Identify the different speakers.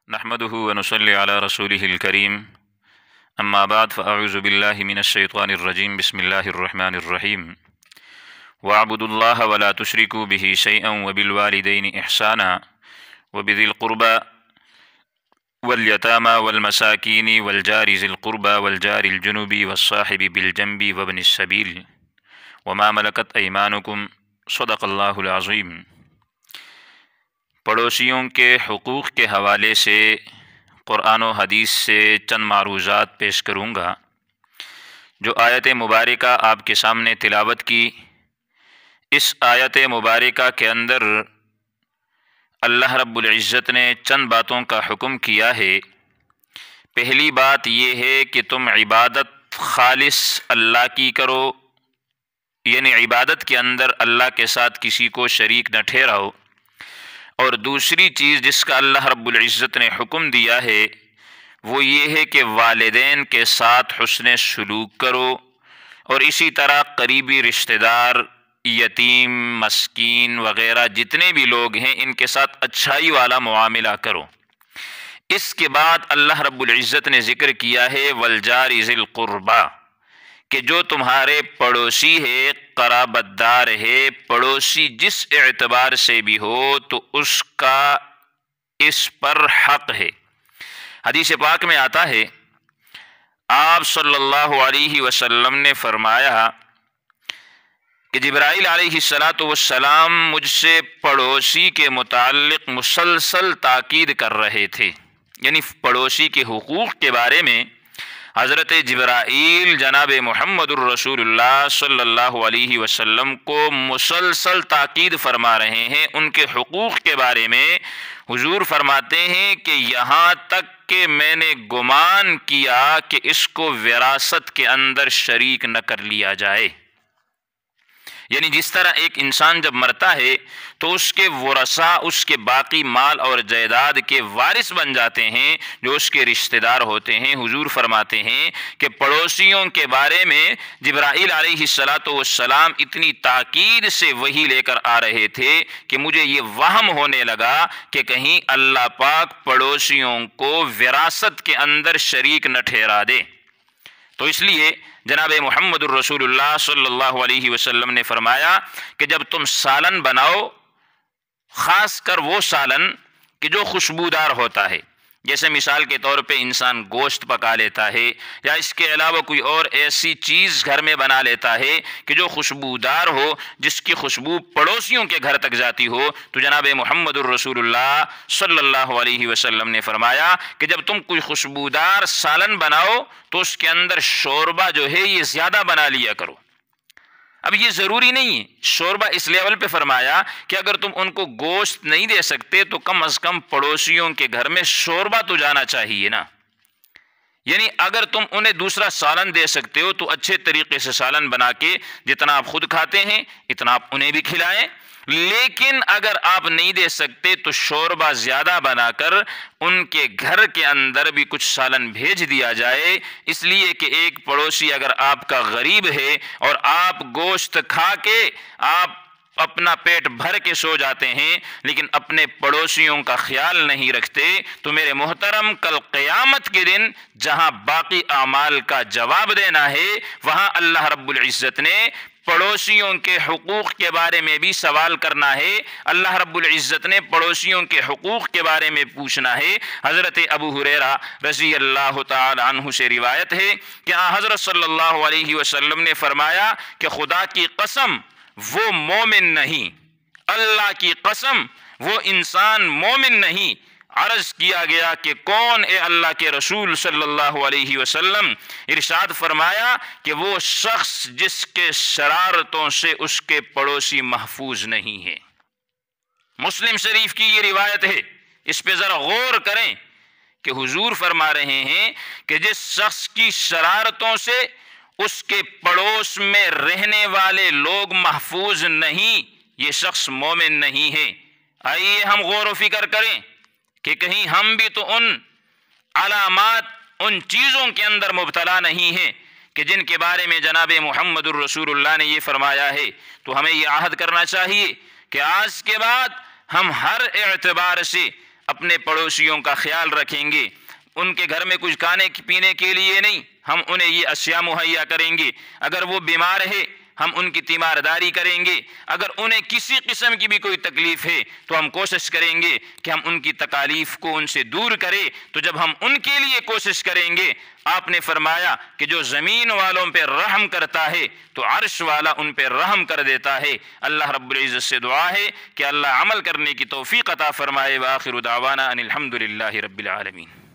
Speaker 1: نحمده ونصلي على رسوله الكريم اما بعد فاعوذ بالله من الشيطان الرجيم بسم الله الرحمن الرحيم واعبدوا الله ولا تشركوا به شيئا وبالوالدين احسانا وبذي القربى واليتامى والمساكين والجار ذي القربى والجار الجنب والصاحب بالجنب وابن السبيل وما ملكت ايمانكم صدق اللہ العظیم۔ پڑوسیوں کے حقوق کے حوالے سے قرآن و حدیث سے چند معروضات پیش کروں گا۔ جو آیت مبارکہ آپ کے سامنے تلاوت کی، اس آیت مبارکہ کے اندر اللہ رب العزت نے چند باتوں کا حکم کیا ہے۔ پہلی بات یہ ہے کہ تم عبادت خالص اللہ کی کرو، یعنی عبادت کے اندر اللہ کے ساتھ کسی کو شریک نہ ٹھہراؤ۔ اور دوسری چیز جس کا اللہ رب العزت نے حکم دیا ہے وہ یہ ہے کہ والدین کے ساتھ حسن سلوک کرو، اور اسی طرح قریبی رشتہ دار، یتیم، مسکین وغیرہ جتنے بھی لوگ ہیں ان کے ساتھ اچھائی والا معاملہ کرو۔ اس کے بعد اللہ رب العزت نے ذکر کیا ہے والجار ذی القربی، کہ جو تمہارے پڑوسی ہے، قرابت دار ہے، پڑوسی جس اعتبار سے بھی ہو تو اس کا اس پر حق ہے۔ حدیث پاک میں آتا ہے، آپ صلی اللہ علیہ وسلم نے فرمایا کہ جبرائیل علیہ السلام مجھ سے پڑوسی کے متعلق مسلسل تاکید کر رہے تھے، یعنی پڑوسی کے حقوق کے بارے میں حضرت جبرائیل جناب محمد الرسول اللہ صلی اللہ علیہ وسلم کو مسلسل تاکید فرما رہے ہیں۔ ان کے حقوق کے بارے میں حضور فرماتے ہیں کہ یہاں تک کہ میں نے گمان کیا کہ اس کو وراثت کے اندر شریک نہ کر لیا جائے، یعنی جس طرح ایک انسان جب مرتا ہے تو اس کے ورثاء اس کے باقی مال اور جائیداد کے وارث بن جاتے ہیں جو اس کے رشتہ دار ہوتے ہیں۔ حضور فرماتے ہیں کہ پڑوسیوں کے بارے میں جبرائیل علیہ السلام اتنی تاکید سے وحی لے کر آ رہے تھے کہ مجھے یہ وہم ہونے لگا کہ کہیں اللہ پاک پڑوسیوں کو وراثت کے اندر شریک نہ ٹھہرا دے۔ تو اس لیے جناب محمد الرسول اللہ صلی اللہ علیہ وسلم نے فرمایا کہ جب تم سالن بناؤ، خاص کر وہ سالن کہ جو خوشبودار ہوتا ہے، جیسے مثال کے طور پہ انسان گوشت پکا لیتا ہے یا اس کے علاوہ کوئی اور ایسی چیز گھر میں بنا لیتا ہے کہ جو خوشبودار ہو، جس کی خوشبو پڑوسیوں کے گھر تک جاتی ہو، تو جناب محمد الرسول اللہ صلی اللہ علیہ وسلم نے فرمایا کہ جب تم کوئی خوشبودار سالن بناؤ تو اس کے اندر شوربہ جو ہے یہ زیادہ بنا لیا کرو۔ اب یہ ضروری نہیں ہے، شوربہ اس لیول پہ فرمایا کہ اگر تم ان کو گوشت نہیں دے سکتے تو کم از کم پڑوسیوں کے گھر میں شوربہ تو جانا چاہیے نا، یعنی اگر تم انہیں دوسرا سالن دے سکتے ہو تو اچھے طریقے سے سالن بنا کے جتنا آپ خود کھاتے ہیں اتنا آپ انہیں بھی کھلائیں، لیکن اگر آپ نہیں دے سکتے تو شوربہ زیادہ بنا کر ان کے گھر کے اندر بھی کچھ سالن بھیج دیا جائے، اس لیے کہ ایک پڑوسی اگر آپ کا غریب ہے اور آپ گوشت کھا کے آپ اپنا پیٹ بھر کے سو جاتے ہیں لیکن اپنے پڑوسیوں کا خیال نہیں رکھتے، تو میرے محترم کل قیامت کے دن جہاں باقی اعمال کا جواب دینا ہے وہاں اللہ رب العزت نے پڑوسیوں کے حقوق کے بارے میں بھی سوال کرنا ہے۔ اللہ رب العزت نے پڑوسیوں کے حقوق کے بارے میں پوچھنا ہے۔ حضرت ابو ہریرہ رضی اللہ تعالی عنہ سے روایت ہے کہ حضرت صلی اللہ علیہ وسلم نے فرمایا کہ خدا کی قسم وہ مومن نہیں، اللہ کی قسم وہ انسان مومن نہیں۔ عرض کیا گیا کہ کون اے اللہ کے رسول صلی اللہ علیہ وسلم؟ ارشاد فرمایا کہ وہ شخص جس کے شرارتوں سے اس کے پڑوسی محفوظ نہیں ہے۔ مسلم شریف کی یہ روایت ہے، اس پہ ذرا غور کریں کہ حضور فرما رہے ہیں کہ جس شخص کی شرارتوں سے اس کے پڑوس میں رہنے والے لوگ محفوظ نہیں، یہ شخص مومن نہیں ہے۔ آئیے ہم غور و فکر کریں کہ کہیں ہم بھی تو ان علامات، ان چیزوں کے اندر مبتلا نہیں ہیں کہ جن کے بارے میں جناب محمد الرسول اللہ نے یہ فرمایا ہے۔ تو ہمیں یہ عہد کرنا چاہیے کہ آج کے بعد ہم ہر اعتبار سے اپنے پڑوسیوں کا خیال رکھیں گے، ان کے گھر میں کچھ کھانے پینے کے لیے نہیں، ہم انہیں یہ اشیاء مہیا کریں گے۔ اگر وہ بیمار ہے ہم ان کی تیمارداری کریں گے، اگر انہیں کسی قسم کی بھی کوئی تکلیف ہے تو ہم کوشش کریں گے کہ ہم ان کی تکالیف کو ان سے دور کریں۔ تو جب ہم ان کے لیے کوشش کریں گے، آپ نے فرمایا کہ جو زمین والوں پہ رحم کرتا ہے تو عرش والا ان پہ رحم کر دیتا ہے۔ اللہ رب العزت سے دعا ہے کہ اللہ عمل کرنے کی توفیق عطا فرمائے۔ وآخر دعوانا ان الحمد للہ رب العالمین۔